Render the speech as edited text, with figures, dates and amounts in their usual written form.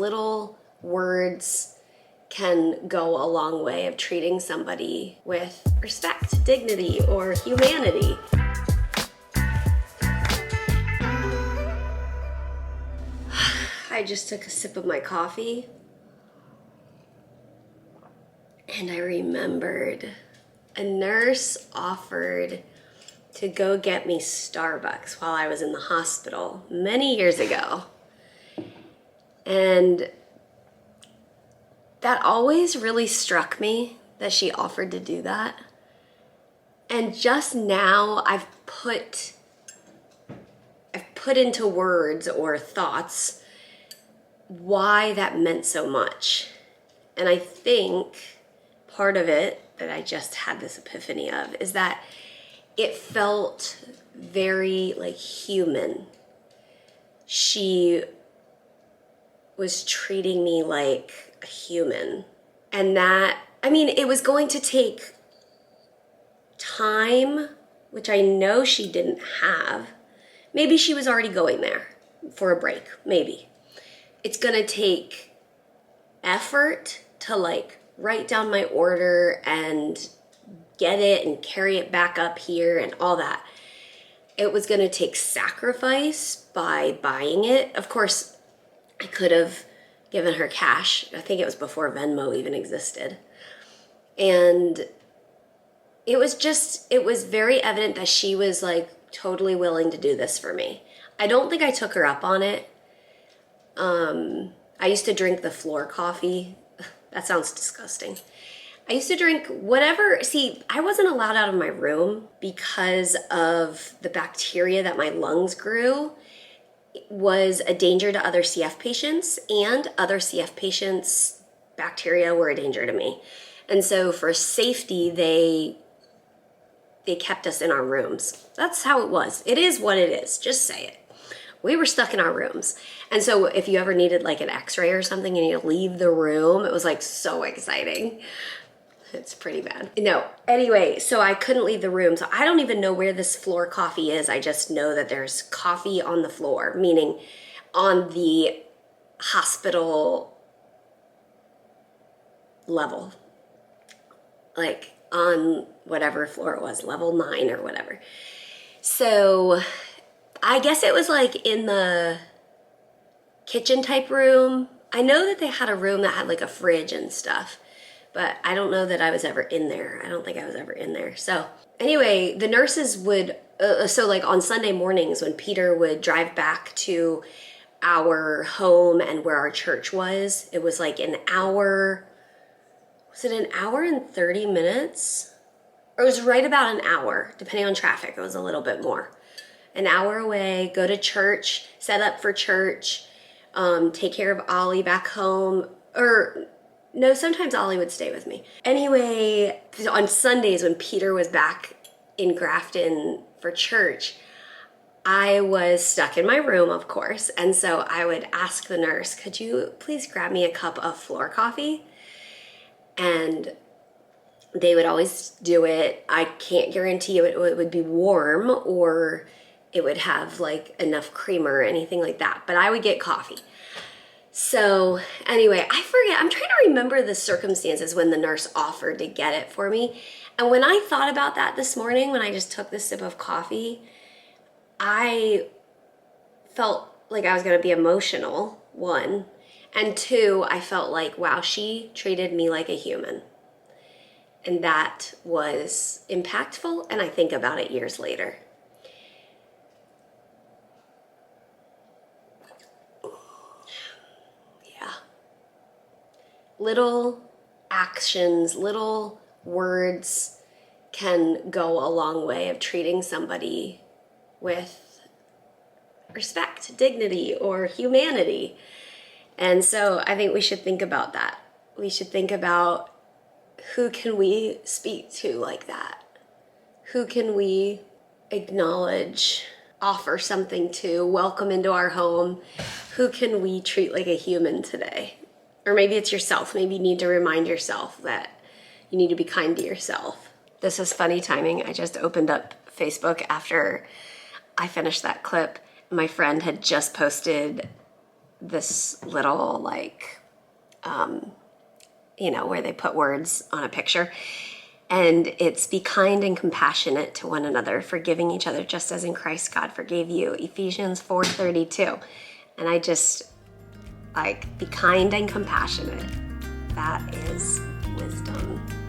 little words can go a long way of treating somebody with respect, dignity, or humanity. I just took a sip of my coffee and I remembered a nurse offered to go get me Starbucks while I was in the hospital many years ago. And that always really struck me that she offered to do that. And just now I've put into words or thoughts why that meant so much. And I think part of it that I just had this epiphany of is that it felt very like human. She was treating me like a human. And that, I mean, it was going to take time, which I know she didn't have. Maybe she was already going there for a break, maybe. It's gonna take effort to like write down my order and get it and carry it back up here and all that. It was gonna take sacrifice by buying it. Of course, I could have given her cash. I think it was before Venmo even existed. And it was very evident that she was like totally willing to do this for me. I don't think I took her up on it. I used to drink the floor coffee. That sounds disgusting. I used to drink whatever. See, I wasn't allowed out of my room because of the bacteria that my lungs grew. It was a danger to other CF patients, and other CF patients' bacteria were a danger to me. And so for safety, they kept us in our rooms. That's how it was. It is what it is. Just say it. We were stuck in our rooms. And so if you ever needed like an x-ray or something and you leave the room, it was like so exciting. It's pretty bad. No, anyway, so I couldn't leave the room. So I don't even know where this floor coffee is. I just know that there's coffee on the floor, meaning on the hospital level. Like on whatever floor it was, level 9 or whatever. So I guess it was like in the kitchen type room. I know that they had a room that had like a fridge and stuff, but I don't know that I was ever in there. I don't think I was ever in there. So anyway, the nurses would, so like on Sunday mornings when Peter would drive back to our home and where our church was, it was like an hour, was it an hour and 30 minutes? Or it was right about an hour, depending on traffic. It was a little bit more. An hour away, go to church, set up for church, take care of Ollie back home. Or no, sometimes Ollie would stay with me. Anyway, on Sundays when Peter was back in Grafton for church, I was stuck in my room, of course. And so I would ask the nurse, could you please grab me a cup of floor coffee? And they would always do it. I can't guarantee it would be warm or it would have like enough creamer or anything like that, but I would get coffee. So anyway, I forget, I'm trying to remember the circumstances when the nurse offered to get it for me. And when I thought about that this morning, when I just took this sip of coffee, I felt like I was gonna be emotional, one. And two, I felt like, wow, she treated me like a human. And that was impactful, and I think about it years later. Yeah. Little actions, little words can go a long way of treating somebody with respect, dignity, or humanity. And so I think we should think about that. We should think about who can we speak to like that? Who can we acknowledge, offer something to, welcome into our home? Who can we treat like a human today? Or maybe it's yourself. Maybe you need to remind yourself that you need to be kind to yourself. This is funny timing. I just opened up Facebook after I finished that clip. My friend had just posted this little like, you know, where they put words on a picture. And it's be kind and compassionate to one another, forgiving each other just as in Christ God forgave you. Ephesians 4:32. And I just like, be kind and compassionate. That is wisdom.